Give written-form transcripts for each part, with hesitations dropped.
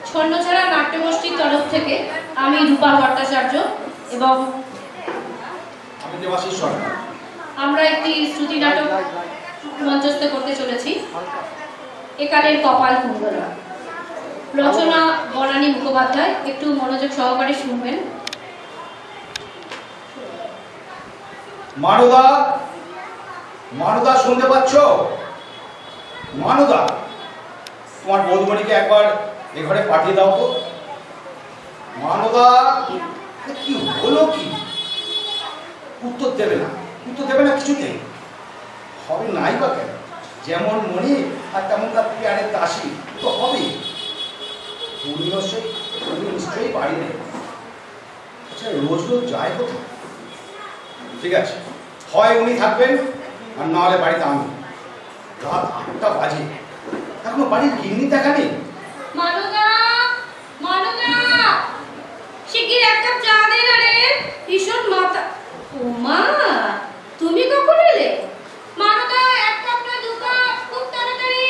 স্বর্ণছড়া নাট্যগোষ্ঠীর তরফ থেকে আমি রূপা ভট্টাচার্য এবং আমরা একটি শ্রুতি নাটক মঞ্চস্থ করতে চলেছি, একালের কপাল কুণ্ডলা। রচনা বনানী মুখোপাধ্যায়। একটু মনোযোগ সহকারে শুনবেন। মানদা, মানদা শুনতে পাচ্ছ? মানদা, তোমার বৌদিমণিকে একবার এ ঘরে পাঠিয়ে দাও তো। মানদা, কি হলো কি? উত্তর দেবে না, উত্তর দেবে না কিছুতেই। হবে নাই বা কেন? যেমন মনে আর তেমন তার প্যারের দাসী তো হবে। উনি নিশ্চয়ই বাড়ি নেই। আচ্ছা, রোজ রোজ যায় কোথায়? ঠিক আছে, হয় উনি থাকবেন আর না হলে বাড়িতে আমি। রাত ৮টা বাজে, এখনো বাড়ির গিন্নি দেখা নেই। মানদা, মানদা, শিগগির এক কাপ চা দে না রে, ভীষণ মাথা। ও মা, তুমি কখন এলে? মানদা, এক কাপ না দু কাপ, খুব তাড়াতাড়ি।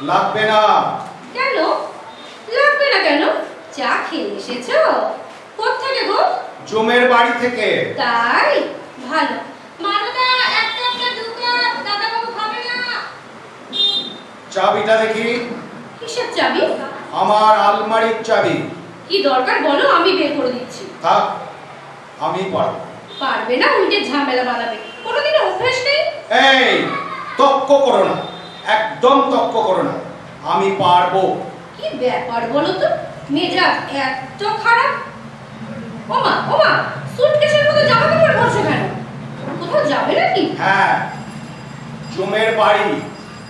লাগবে না। কেন লাগবে না? কেন? চা খেয়ে এসেছো? কোত্থেকে গো? জমের বাড়ি থেকে। তাই ভালো। মানদা, এক কাপ না দু কাপ, দাদাবাবু খাবে না। চাবিটা দেখি। কিসের চাবি? আমার আলমারির চাবি। কি দরকার বলো, আমি বের করে দিচ্ছি। থাক, আমি পারবো। পারবে না? উল্টে ঝামেলা বানাবে। কোনোদিনও অভ্যাস নেই। এই, তক্ক করো না, একদম তক্ক করো না। আমি পারবো। কি ব্যাপার বলো তো, মেজাজ এত খারাপ? ওমা ওমা, সুটকেসের মধ্যে জামা কাপড় ভরছো কেন? কোথাও যাবে নাকি? হ্যাঁ, জমের বাড়ি।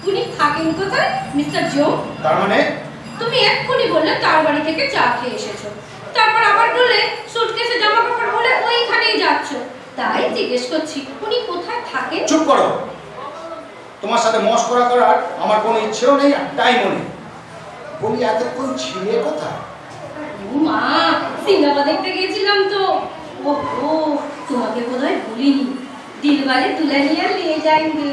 উনি থাকেন কোথায়, মিস্টার জোম? তার মানে? তুমি এক্ষুনি বললে তার বাড়ি থেকে চা খেয়ে এসেছো, তারপর আবার বললে সুটকেসে জামা কাপড় বলে ওইখানেই যাচ্ছ। তাই জিজ্ঞেস করছি উনি কোথায় থাকেন। চুপ করো। তোমার সাথে মশকরা করার আমার কোনো ইচ্ছেও নেই আর টাইমও নেই। বলি, এতক্ষণ ছিলে কোথায়? ও মা, সিনেমা দেখতে গেছিলাম তো। ও, তোমাকে বোধহয় ভুলিনি। দিলওয়ালে দুলহানিয়া নিয়ে যাएंगे।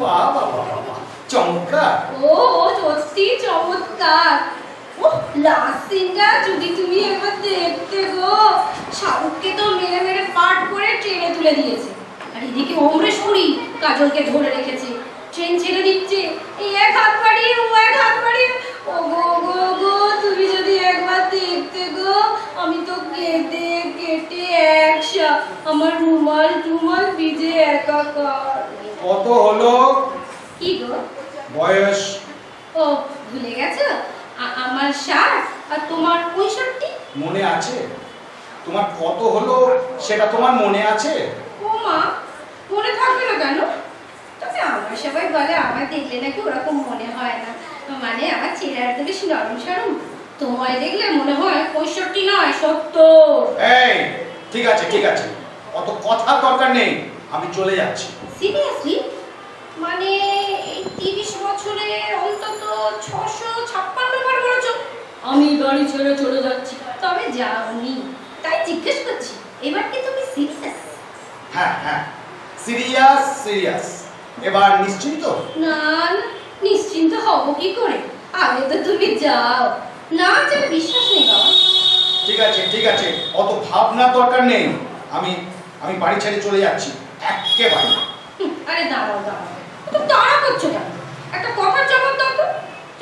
বাহ বাহ বাহ বাহ, চমৎকার। ও সত্যি চমৎকার। ও লাস্ট সিনটা যদি তুমি একবার দেখতে গো, শাহরুখকে তো মেরে মেরে পাট করে ট্রেনে তুলে দিয়েছে, আর এদিকে অমরেশপুরি কাজলকে ধরে রেখেছে, ট্রেন ছেড়ে দিচ্ছে, এই এক হাত বাড়িয়ে ও এক হাত বাড়িয়ে। ও গো গো গো, তুমি যদি একবার দেখতে গো, আমি তো কেটে কেটে একসা, আমার রুমাল টুমাল ভিজে একাকার। কত হলো কি গো? বয়স? ও ভুলে গেছো? আমার 60 আর তোমার 65। মনে আছে? তোমার কত হলো সেটা তোমার মনে আছে? ও মা, মনে থাকবে না কেন? তবে আমার সবাই বলে আমার দেখলে নাকি ওরকম মনে হয় না, মানে আমার চেহারাটা বেশ নরম সরম, তোমায় দেখলে মনে হয় 65 নয় 70। এই, ঠিক আছে ঠিক আছে, অত কথা দরকার নেই, আমি চলে যাচ্ছি। সিরিয়াসলি? মানে এই 30 বছরে অন্তত 656 বার বলেছো আমি বাড়ি ছেড়ে চলে যাচ্ছি, তবে যাওনি তাই জিজ্ঞেস করছি, এবার কি তুমি সিরিয়াস? হ্যাঁ হ্যাঁ, সিরিয়াস সিরিয়াস। এবার নিশ্চিন্ত? না না, নিশ্চিন্ত হব কি করে, আগে তো তুমি যাও না, যেন বিশ্বাস নেই বাবা। ঠিক আছে ঠিক আছে, অত ভাবনার দরকার নেই, আমি আমি বাড়ি ছেড়ে চলে যাচ্ছি একেবারে। আরে দাঁড়াও দাঁড়াও, তো তাড়া করছো কেন? একটা কথার জবাব দাও তো।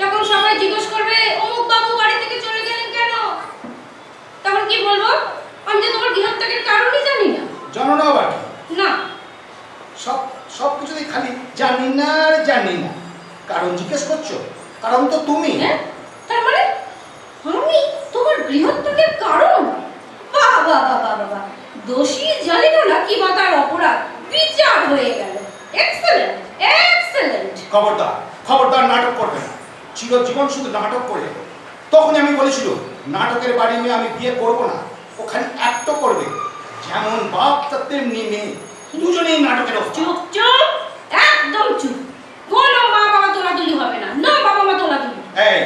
যখন সবাই জিজ্ঞেস করবে অমুক বাবু বাড়ি থেকে চলে গেলেন কেন, তখন কি বলবো? আমি যে তোমার গৃহত্যাগের কারণই জানি না। জানো না আবার কি? না। সব সব কিছুতেই খালি জানি না আর জানি না। কারণ জিজ্ঞেস করছো? কারণ তো তুমি। হ্যাঁ, তার মানে আমি তোমার গৃহত্যাগের কারণ? বাহ বাহ বাহ বাহ বাহ, দোষী জানি না কি বা তার অপরাধ বিচার হয়ে গেল। Excellent excellent. খবরদার খবরদার, নাটক করবে না। চিরজীবন শুধু নাটক করে। তখনই আমি বলেছিল নাটকের বাড়ি নিয়ে আমি বিয়ে করব না, ও খালি অ্যাক্ট করবে। যেমন বাপ তেমনি মেয়ে, দুজনেই নাটকের। চুপ চুপ, একদম চুপ। কোনো মা বাবা তোলাতুলি হবে না, না বাবা মা তোলাতুলি। এই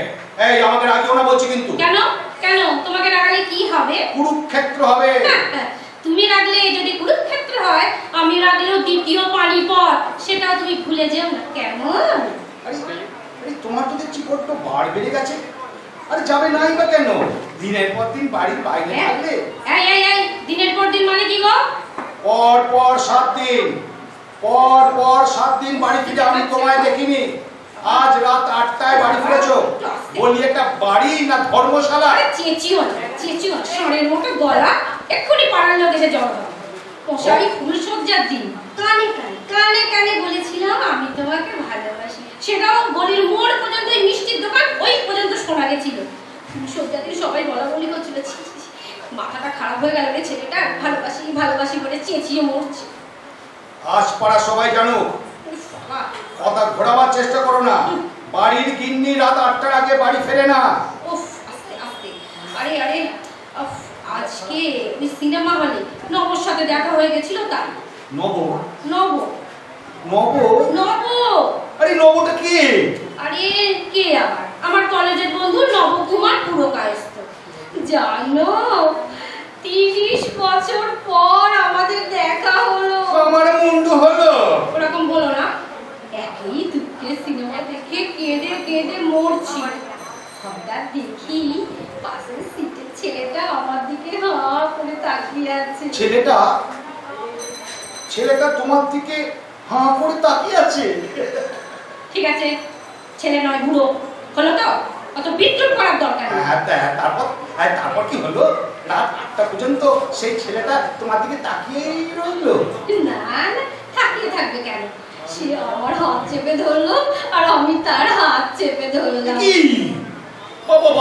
এই, আমাকে রাগিও না বলছি কিন্তু। কেন কেন, তোমাকে রাগালে কি হবে? কুরুক্ষেত্র হবে। তুমি রাগলে যদি কুরুক্ষেত্র হয়, আমি রাগলেও দ্বিতীয় পানিপথ, সেটাও তুমি ভুলে যেও না, কেমন? আরে আরে, তোমার তো দেখছি বড্ড বার বেড়ে গেছে। আরে যাবে নাই বা কেন? দিনের পর দিন বাড়ির বাইরে থাকলে। এই দিনের পর দিন মানে কি গো? পর পর 7 দিন, পর পর 7 দিন বাড়ি ফিরে আমি তোমায় দেখিনি। আজ রাত 8টায় বাড়ি ফিরেছো। বলি একটা বাড়ি না ধর্মশালা? চেঁচিও ষাঁড়ের মতো গলা, এক্ষুনি পাড়ার লোক এসে জড়ো হবে। মশারি ফুলসজ্জার দিন কানে কানে বলেছিলাম আমি তোমাকে ভালোবাসি, সেটাও গলির মোড় পর্যন্ত, ওই মিষ্টির দোকান ওই পর্যন্ত শোনা গেছিল। ফুলসজ্জার দিন সবাই বলাবলি করছিল, ছি ছি ছি, মাথাটা খারাপ হয়ে গেল রে ছেলেটা, ভালোবাসি বলে চেঁচিয়ে মরছে। আজ পাড়া সবাই জানুক, কথা ঘোরাবার চেষ্টা করো না। বাড়ির গিন্নি রাত 8টার আগে বাড়ি ফেরে না। উফ, আস্তে আরে উফ, আজকে ওই সিনেমা হলে নবর সাথে দেখা হয়ে গেছিল তাই। নব? নব? আরে নবটা কে? আরে কে আবার? আমার কলেজের বন্ধু নবকুমার পুরকায়স্থ। জানো 30 বছর পর আমাদের দেখা হলো। আমার মুন্ডু হলো। ওরকম বলো না, একই দুঃখের সিনেমা দেখে কেঁদে মরছি। হঠাৎ দেখি পাশের সিটের ছেলেটা আমার দিকে হা করে তাকিয়ে আছে। ছেলেটা তোমার দিকে হা করে তাকিয়ে আছে? ঠিক আছে, ছেলে নয় বুড়ো, হলো তো? অত বিদ্রুপ করার দরকার নেই। তারপর কি হলো? রাত 8টা পর্যন্ত সেই ছেলেটা তোমার দিকে তাকিয়েই রইলো? না, তাকিয়ে থাকবে কেন? সে আমার হাত চেপে ধরলো আর আমি তার হাত চেপে ধরলাম। কি বাবা,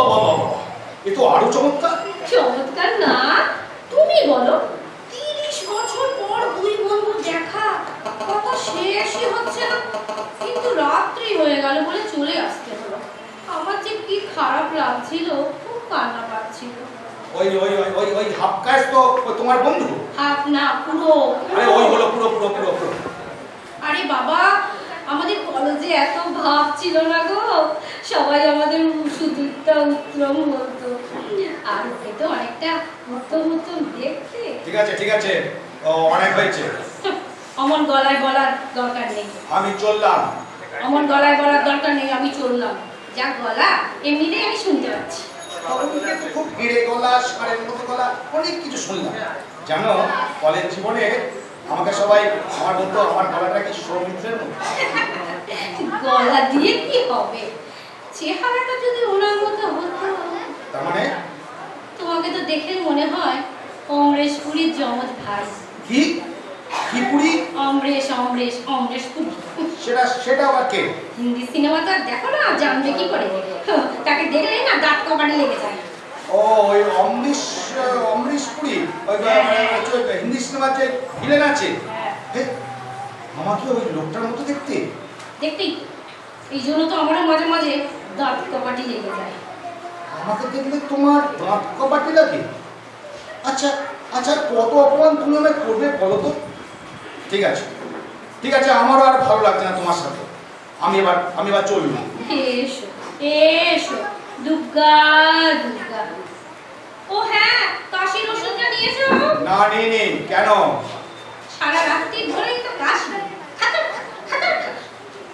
এ তো আরো চমৎকার। চমৎকার না, তুমি বলো। 30 বছর পর দুই বন্ধু দেখা, কথা শেষই হচ্ছে না, কিন্তু রাত্রি হয়ে গেল বলে চলে আসতে হলো। আমার যে কি খারাপ লাগছিল, খুব কান্না পাচ্ছিল। ওই হাফ কাজ তো তোমার বন্ধু? হাফ না, পুরো। আরে ওই হলো পুরো। আরে বাবা, আমাদের কলেজে এত ভাব ছিল না গো, সবাই আমাদের সুদীপ্তা উত্তম বলতো। আর ওকে তো অনেকটা উত্তম দেখতে। ঠিক আছে, অনেক হয়েছে। অমন গলায় বলার দরকার নেই। আমি চললাম। অমন গলায় বলার দরকার নেই, আমি চললাম। যা গলা, এমনিতেই আমি শুনতে পাচ্ছি। খুব হিরে গলা, ষাঁড়ের মতো গলা, অনেক কিছু শুনলাম। জানো, কলেজ জীবনে আমাকে সবাই আমার বলতো আমার গলাটা কি সৌমিত্রের মতো। গলা দিয়ে কি হবে? চেহারাটা যদি ওনার মতো হতো। তার মানে? তোমাকে তো দেখে মনে হয় অমরেশ পুরীর যমজ ভাই। কি পুরি? অমরেশ পুরী। সেটা আবার কে? হিন্দি সিনেমা তো আর দেখো না, জানবে কি করে? তাকে দেখলেই না দাঁত কপালে লেগে যায়। ও ওই অমরিশ পুরি, ওই হিন্দি সিনেমার যে ভিলেন আছে। আমাকে ওই লোকটার মতো দেখতে। এই জন্য তো আমারও মাঝে মাঝে দাঁত কপাটি লেগে যায়। আমাকে দেখলে তোমার দাঁত কপাটি লাগে? আচ্ছা, কত অপমান তুমি আমায় করবে বলো তো? ঠিক আছে, আমারও আর ভালো লাগছে না তোমার সাথে। আমি এবার চললাম। এসো দুর্গা। ও হ্যাঁ, কাশির ওষুধটা নিয়েছো? না, নিয়ে কেন? সারা রাত্রি ধরেই তো কাশি।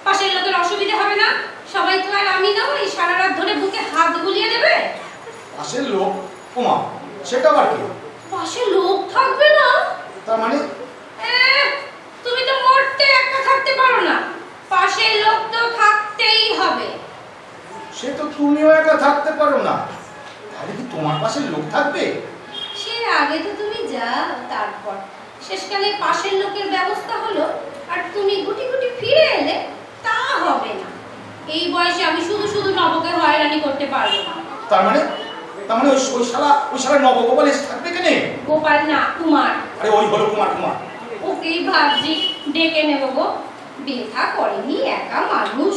পাশের লোকের অসুবিধা হবে না? সবাই তো আর আমি না ওই সারা রাত ধরে বুকে হাত বুলিয়ে দেবে। পাশের লোক? ওমা, সেটা আবার কি? পাশে লোক থাকবে না? তার মানে? তুমি তো মরতে একা থাকতে পারো না, পাশের লোক তো থাকতেই হবে। সে তো তুমিও একা থাকতে পারো না, তাহলে কি তোমার পাশে লোক থাকবে? সে আগে তো তুমি যাও, তারপর শেষকালে পাশের লোকের ব্যবস্থা হলো, আর তুমি গুটি ফিরে এলে, তা হবে না। এই বয়সে আমি শুধু নবকে হয়রানি করতে পারবো না। তার মানে ওই শালা নবগোপাল এসে থাকবে কেন? গোপাল না, কুমার। আরে ওই হলো কুমার। ওকেই ভাবছি ডেকে নেব গো। ব্যথা করেনি, একা মানুষ।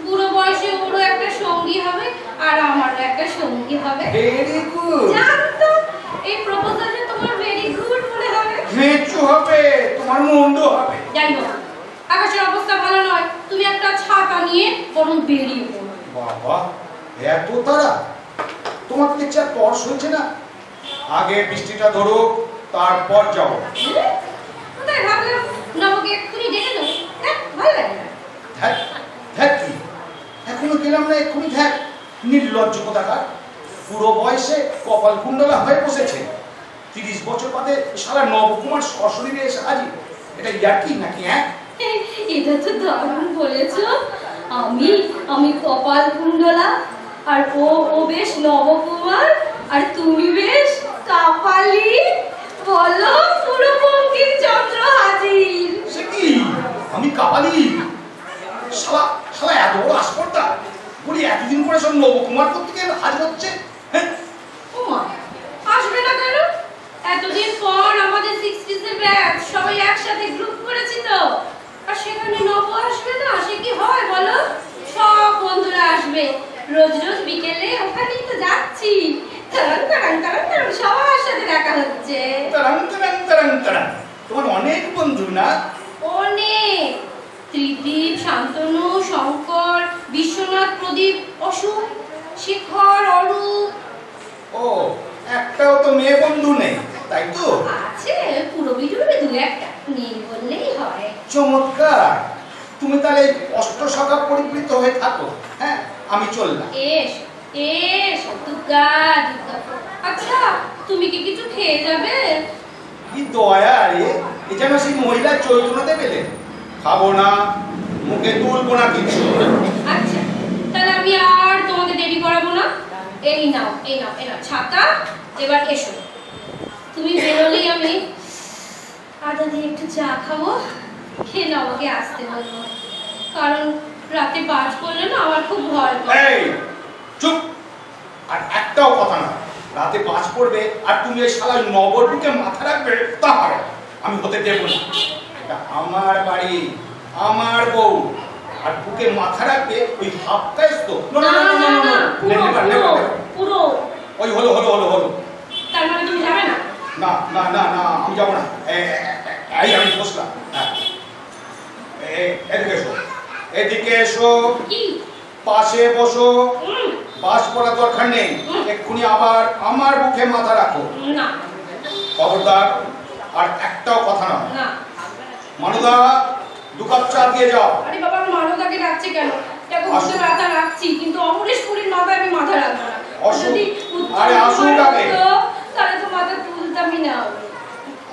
বুড়ো বয়সে ওরও একটা সঙ্গী হবে, আর আমারও একটা সঙ্গী হবে। Very good. জানতো এই প্রপোজালে তোমার ভেরি গুড মনে হবে। মেচু হবে, তোমার মুন্ডু হবে। যাই হোক, আকাশের অবস্থা ভালো নয়, তুমি একটা ছাতা নিয়ে বরং বেরিয়ে পড়ো। বাবা, এত তারা? তোমার দেখছি আর তর্স হচ্ছে না? আগে বৃষ্টিটা ধরুক, তারপর যাবো। কোথায় ভাবলাম নবকে এক্ষুনি ডেকে নেবো, ভালো লাগে না। ধ্যাক কি, এখনো গেলাম না, এক্ষুনি ধ্যাক। নির্লজ্জ কোথাকার, পুরো বয়সে কপাল কুণ্ডলা হয়ে বসেছে। 30 বছর বাদে সারা নবকুমার সশরীরে এসে হাজির। এটা ইয়ার্কি নাকি? হ্যাঁ, এটা তো দারুণ বলেছ। আমি আমি কপাল কুণ্ডলা, আর ও বেশ নবকুমার, আর তুমি বেশ কাপালি। বলো, পুরো বঙ্কিম চন্দ্র হাজির। সে কি আমি কাপালি? শালা শালা এত বড় আসপর্দা বলি, এতদিন পরে সব নবকুমার থেকে হাজির হচ্ছে। হ্যাঁ, ওমা, আসবে না কেন? এতদিন পর আমাদের 60s এর ব্যাচ সবাই একসাথে গ্রুপ করেছি তো, আর সেখানে নব আসবে না? সে কি হয় বলো? সব বন্ধুরা আসবে, রোজ রোজ বিকেলে ওখানেই তো যাচ্ছি। তারাং তারাং তারাং তারাং সবার সাথে দেখা হচ্ছে। তারাং তারাং তারাং তারাং। তোমার অনেক বন্ধু না? অনেক। ত্রিদীপ, শান্তনু, শঙ্কর, বিশ্বনাথ, প্রদীপ, অশোক, শেখর, অরূপ। ও, একটাও তো মেয়ে বন্ধু নেই, তাই তো? আছে, পুরো বিজুড়ে দু একটা, নেই বললেই হয়। চমৎকার। তুমি তাহলে অষ্টশাখা পরিবৃত হয়ে থাকো। হ্যাঁ, আমি চললাম। S S Durga Durga. আচ্ছা, তুমি কি কিছু খেয়ে যাবে? কি দয়া রে, এ যেন সেই মহিলা চৈতন্যতে পেলেন। খাবো না, মুখে তুলবো না কিছু। আচ্ছা, তাহলে আমি আর তোমাকে দেরি করাবো না। এই নাও এই নাও এই নাও ছাতা। এবার এসো, তুমি বেরোলেই আমি আদা দিয়ে একটু চা খাবো। খেয়ে নাও, আমাকে আসতে বলবো, কারণ রাতে বাজ করলে না আমার খুব ভয় করে। এই চুপ, আর একটাও কথা না। রাতে বাজ পড়বে আর তুমি এই শালা নগর বুকে মাথা রাখবে, তা হবে আমি হতে দেব না। এটা আমার বাড়ি, আমার বউ, আর বুকে মাথা রাখবে ওই হাফ কাইস্ত। না না না, পুরো পুরো পুরো। ওই হলো হলো হলো হলো। তার মানে তুমি যাবে না? না না না না, আমি যাবো না। এই আমি বসলাম। হ্যাঁ, এদিকে এসো, এদিকে এসো, কি? পাশে বসো। হুম, বাস করার দরকার নেই, এক্ষুনি আবার আমার মুখে মাথা রাখো। না খবরদার, আর একটাও কথা না। না। মানুদা, 2 কাপ চা দিয়ে যাও। আরে বাবা, মানবতাকে ডাকছে কেন? দেখো, বুঝতে মাথা রাখছি, কিন্তু অমরেশ পুরীর মাথায় আমি মাথা রাখবো না। আসুক। যদি আরে আসুক আগে। তাহলে তো মাথা তুলতামই না।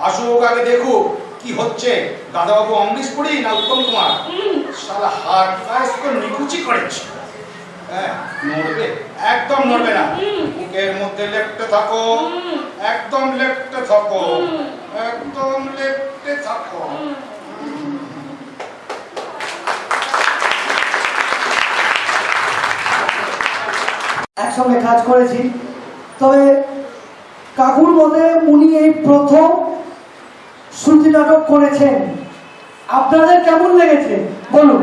আসুক আগে, দেখুক কি হচ্ছে। দাদাবাবু অমরিশ পুরী না উত্তম কুমার? শালা হাত কায়স্ত নিকুচি করেছে। হ্যাঁ, নড়বে, একদম নড়বে না। বুকের মধ্যে লেপ্টে থাকো, একদম লেপ্টে থাকো, একদম লেপ্টে থাকো। একসঙ্গে কাজ করেছি, তবে কাকুর মতে উনি এই প্রথম শ্রুতি নাটক করেছেন। আপনাদের কেমন লেগেছে বলুন।